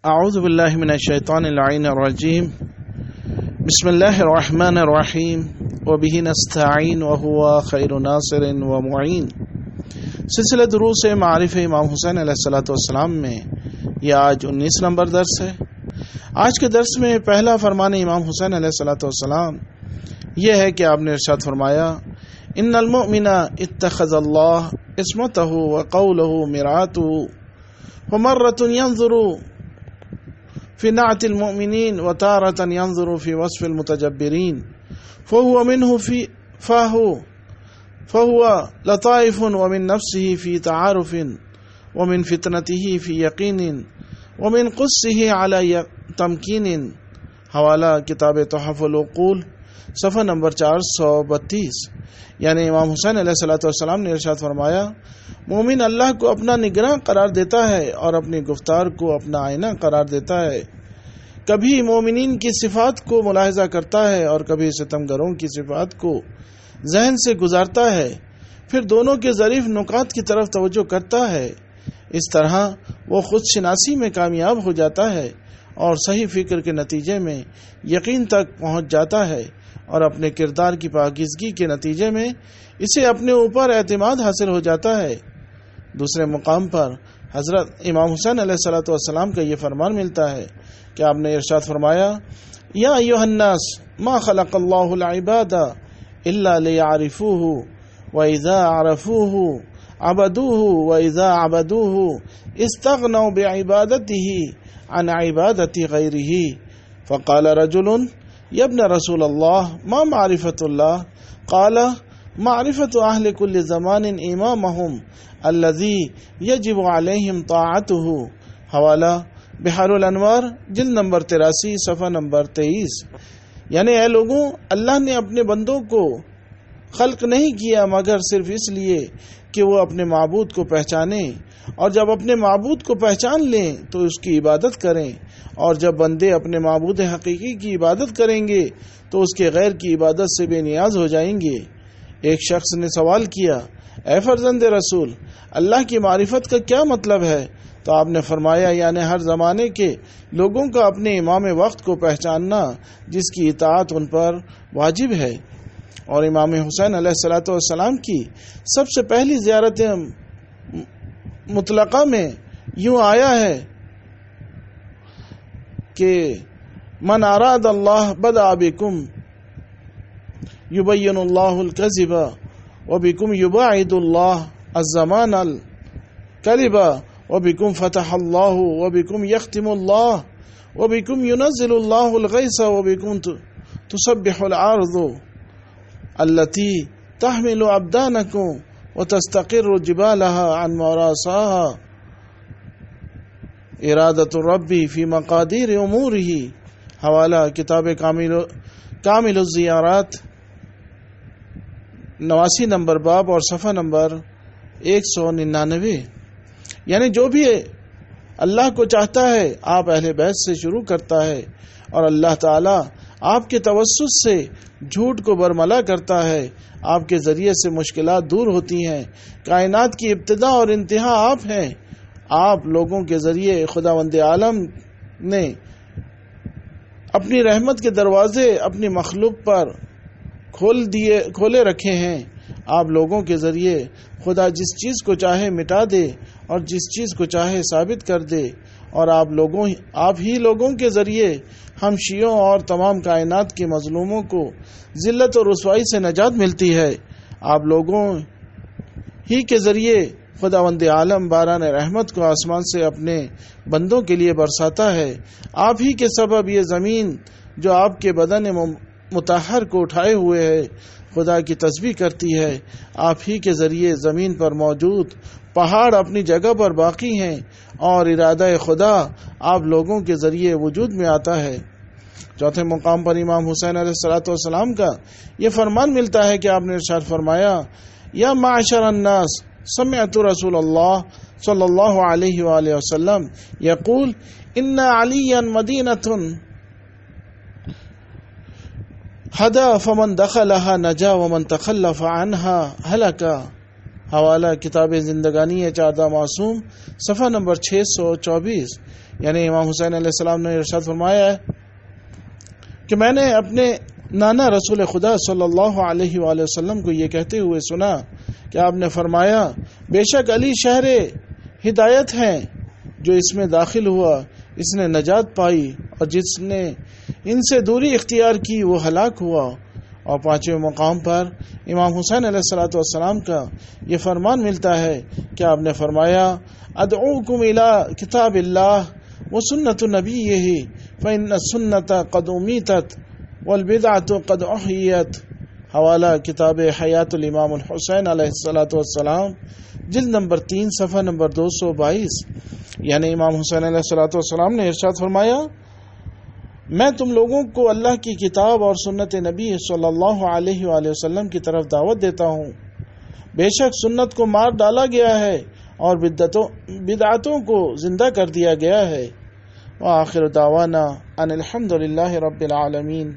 اعوذ باللہ من الشیطان اللعین الرجیم بسم اللہ الرحمن الرحیم وبہ نستعین وہو خیر ناصر ومعین۔ سلسلہ دروس معارف امام حسین علیہ السلام میں یہ آج 19 نمبر درس ہے۔ آج کے درس میں پہلا فرمان امام حسین علیہ السلام یہ ہے کہ آپ نے ارشاد فرمایا ان المؤمن اتخذ اللہ عصمتہ وقولہ مرآتہ ومرة ينظر في نعت المؤمنين وتارة ينظر في وصف المتجبرين فهو منه فهو لطائف ومن نفسه في تعارف ومن فتنته في يقين ومن قصه على تمكين۔ حوالہ کتاب تحف العقول صفحہ نمبر 432۔ یعنی امام حسین علیہ السلام نے ارشاد فرمایا مومن اللہ کو اپنا نگراں قرار دیتا ہے اور اپنی گفتار کو اپنا آئینہ قرار دیتا ہے۔ کبھی مومنین کی صفات کو ملاحظہ کرتا ہے اور کبھی ستمگروں کی صفات کو ذہن سے گزارتا ہے، پھر دونوں کے ظریف نکات کی طرف توجہ کرتا ہے۔ اس طرح وہ خود شناسی میں کامیاب ہو جاتا ہے اور صحیح فکر کے نتیجے میں یقین تک پہنچ جاتا ہے، اور اپنے کردار کی پاکیزگی کے نتیجے میں اسے اپنے اوپر اعتماد حاصل ہو جاتا ہے۔ دوسرے مقام پر حضرت امام حسین علیہ السلام کا یہ فرمان ملتا ہے کہ آپ نے ارشاد فرمایا یا ایھا الناس ما خلق اللہ العباد الا لیعرفوہ واذا عرفوہ عبدوہ واذا عبدوہ استغنوا بعبادتہ عن عبادت غیرہ۔ فقال رجل یا ابن رسول اللہ ما معرفت اللہ؟ قال معرفت اہل کل زمان امامہم الذی یجب علیہم طاعتہ۔ حوالہ بحار الانوار جلد نمبر 83 صفحہ نمبر 23۔ یعنی اے لوگوں، اللہ نے اپنے بندوں کو خلق نہیں کیا مگر صرف اس لیے کہ وہ اپنے معبود کو پہچانیں، اور جب اپنے معبود کو پہچان لیں تو اس کی عبادت کریں، اور جب بندے اپنے معبود حقیقی کی عبادت کریں گے تو اس کے غیر کی عبادت سے بے نیاز ہو جائیں گے۔ ایک شخص نے سوال کیا اے فرزند رسول، اللہ کی معرفت کا کیا مطلب ہے؟ تو آپ نے فرمایا یعنی ہر زمانے کے لوگوں کا اپنے امام وقت کو پہچاننا جس کی اطاعت ان پر واجب ہے۔ اور امام حسین علیہ السلام کی سب سے پہلی زیارت مطلقہ میں یوں آیا ہے کہ من اراد اللہ بدأ بکم یبین اللہ الکذب وبکم یباعد اللہ الزمان الکذب وبکم فتح اللہ وبکم یختم اللہ وبکم ینزل اللہ الغیث وبکم تسبح الارض التي تحمل ابدانکم وتستقر جبالها عن مراساها ارادت الرب فی مقادیر امورہ۔ حوالہ کتاب کامل الزیارات 89 نمبر باب اور صفحہ نمبر 199۔ یعنی جو بھی اللہ کو چاہتا ہے آپ اہل بیت سے شروع کرتا ہے، اور اللہ تعالی آپ کے توسط سے جھوٹ کو برملا کرتا ہے، آپ کے ذریعے سے مشکلات دور ہوتی ہیں۔ کائنات کی ابتدا اور انتہا آپ ہیں۔ آپ لوگوں کے ذریعے خداوند عالم نے اپنی رحمت کے دروازے اپنی مخلوق پر کھولے رکھے ہیں۔ آپ لوگوں کے ذریعے خدا جس چیز کو چاہے مٹا دے اور جس چیز کو چاہے ثابت کر دے، اور آپ ہی لوگوں کے ذریعے ہم شیعوں اور تمام کائنات کے مظلوموں کو ذلت اور رسوائی سے نجات ملتی ہے۔ آپ لوگوں ہی کے ذریعے خداوند عالم باران رحمت کو آسمان سے اپنے بندوں کے لیے برساتا ہے۔ آپ ہی کے سبب یہ زمین جو آپ کے بدن مطہر کو اٹھائے ہوئے ہے خدا کی تسبیح کرتی ہے۔ آپ ہی کے ذریعے زمین پر موجود پہاڑ اپنی جگہ پر باقی ہیں، اور ارادہ خدا آپ لوگوں کے ذریعے وجود میں آتا ہے۔ چوتھے مقام پر امام حسین علیہ السلام کا یہ فرمان ملتا ہے کہ آپ نے ارشاد فرمایا یا معشر الناس سمعت رسول اللہ صلی اللہ علیہ وآلہ وسلم یقول ان علیا مدینۃ ہدا فمن دخلها نجا ومن تخلف عنها ہلک۔ حوالہ کتاب زندگانی چاردہ معصوم صفحہ نمبر 624۔ یعنی امام حسین علیہ السلام نے ارشاد فرمایا ہے کہ میں نے اپنے نانا رسول خدا صلی اللہ علیہ وآلہ وسلم کو یہ کہتے ہوئے سنا کہ آپ نے فرمایا بے شک علی شہر ہدایت ہیں، جو اس میں داخل ہوا اس نے نجات پائی، اور جس نے ان سے دوری اختیار کی وہ ہلاک ہوا۔ اور 5ویں مقام پر امام حسین علیہ السلام کا یہ فرمان ملتا ہے کہ آپ نے فرمایا ادعوکم الی کتاب اللہ و سنت نبیہ فإن السنت قد امیتت والبدعۃ قد احیت۔ حوالہ کتاب حیات الامام الحسین علیہ السلام، جلد نمبر 3 صفحہ نمبر 222۔ یعنی امام حسین علیہ السلام نے ارشاد فرمایا میں تم لوگوں کو اللہ کی کتاب اور سنت نبی صلی اللہ علیہ وآلہ وسلم کی طرف دعوت دیتا ہوں۔ بے شک سنت کو مار ڈالا گیا ہے اور بدعتوں کو زندہ کر دیا گیا ہے۔ وآخر دعوانا ان الحمد للہ رب العالمین۔